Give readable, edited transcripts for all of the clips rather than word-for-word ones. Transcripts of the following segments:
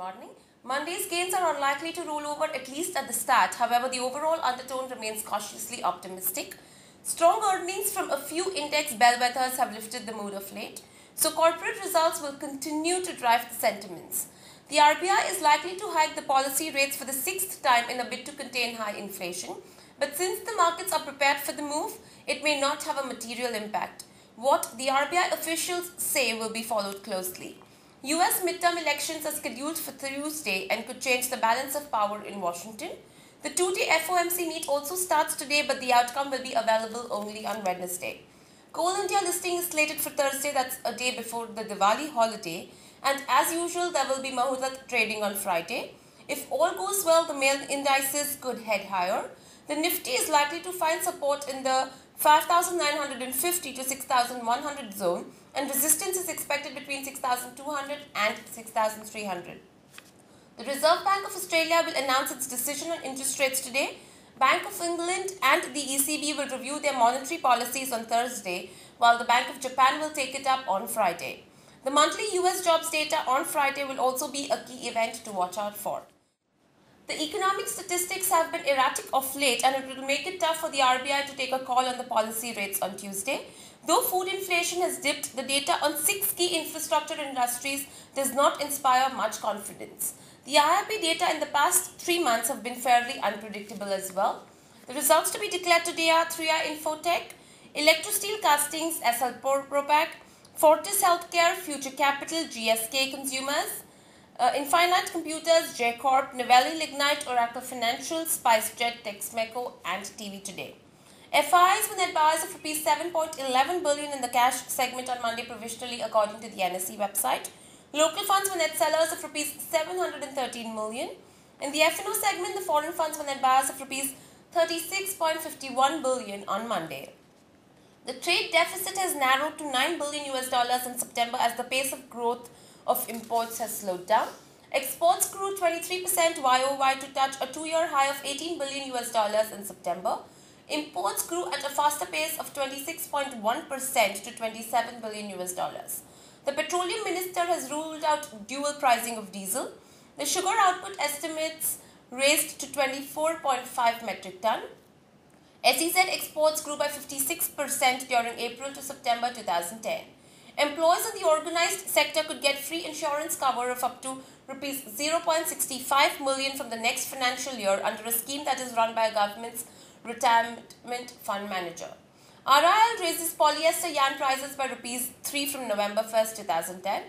morning. Monday's gains are unlikely to roll over, at least at the start. However, the overall undertone remains cautiously optimistic. Strong earnings from a few index bellwethers have lifted the mood of late, so corporate results will continue to drive the sentiments. The RBI is likely to hike the policy rates for the sixth time in a bid to contain high inflation, but since the markets are prepared for the move, it may not have a material impact. What the RBI officials say will be followed closely. US midterm elections are scheduled for Tuesday and could change the balance of power in Washington. The two-day FOMC meet also starts today, but the outcome will be available only on Wednesday. Coal India listing is slated for Thursday, that's a day before the Diwali holiday, and as usual there will be Muhurat trading on Friday. If all goes well, the main indices could head higher. The Nifty is likely to find support in the 5,950 to 6,100 zone, and resistance is expected between 6,200 and 6,300. The Reserve Bank of Australia will announce its decision on interest rates today. Bank of England and the ECB will review their monetary policies on Thursday, while the Bank of Japan will take it up on Friday. The monthly US jobs data on Friday will also be a key event to watch out for. The economic statistics have been erratic of late, and it will make it tough for the RBI to take a call on the policy rates on Tuesday. Though food inflation has dipped, the data on 6 key infrastructure industries does not inspire much confidence. The IIP data in the past 3 months have been fairly unpredictable as well. The results to be declared today are 3i Infotech, Electro-Steel Castings, SL Propack, Fortis Healthcare, Future Capital, GSK Consumers, Infinite Computers, J Corp, Novelli Lignite, Oracle Financial, SpiceJet, Texmeco and TV Today. FIs with net buyers of Rs 7.11 billion in the cash segment on Monday provisionally, according to the NSE website. Local funds were net sellers of Rs 713 million. In the F&O segment, the foreign funds were net buyers of Rs 36.51 billion on Monday. The trade deficit has narrowed to $9 billion in September as the pace of growth of imports has slowed down. Exports grew 23% YOY to touch a 2-year high of $18 billion in September. Imports grew at a faster pace of 26.1% to $27 billion. The petroleum minister has ruled out dual pricing of diesel. The sugar output estimates raised to 24.5 metric ton. SEZ exports grew by 56% during April to September 2010. Employees in the organized sector could get free insurance cover of up to Rs 0.65 million from the next financial year under a scheme that is run by a government's retirement fund manager. RIL raises polyester yarn prices by Rs 3 from November 1st, 2010.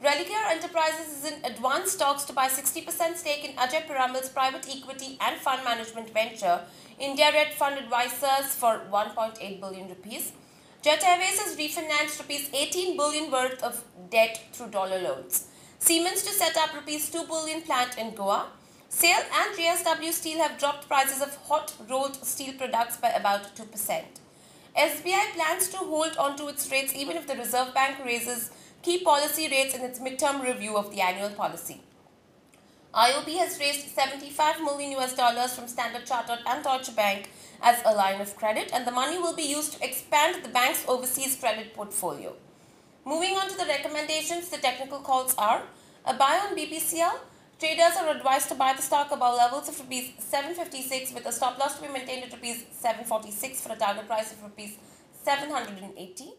Relicare Enterprises is in advanced talks to buy 60% stake in Ajay Piramal's private equity and fund management venture, India Red Fund Advisors, for 1.8 billion rupees. Jet Airways has refinanced Rs 18 billion worth of debt through dollar loans. Siemens to set up Rs 2 billion plant in Goa. SAIL and JSW Steel have dropped prices of hot rolled steel products by about 2%. SBI plans to hold on to its rates even if the Reserve Bank raises key policy rates in its midterm review of the annual policy. IOB has raised $75 million from Standard Chartered and Deutsche Bank as a line of credit, and the money will be used to expand the bank's overseas credit portfolio. Moving on to the recommendations, the technical calls are: a buy on BPCL. Traders are advised to buy the stock above levels of Rs 756 with a stop loss to be maintained at Rs 746 for a target price of Rs 780.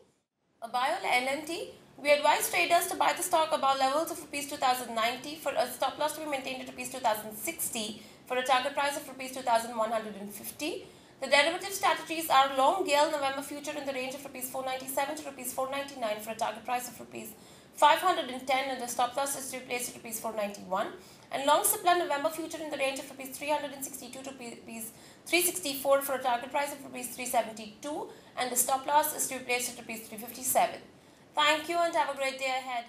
A buy on LNT. We advise traders to buy the stock above levels of Rs 2090 for a stop loss to be maintained at Rs 2060 for a target price of Rs 2150. The derivative strategies are long GAIL November future in the range of Rs 497 to Rs 499 for a target price of Rs 510 and the stop loss is to be placed at Rs 491, and long Cipla November future in the range of Rs 362 to Rs 364 for a target price of Rs 372 and the stop loss is to be placed at Rs 357. Thank you and have a great day ahead.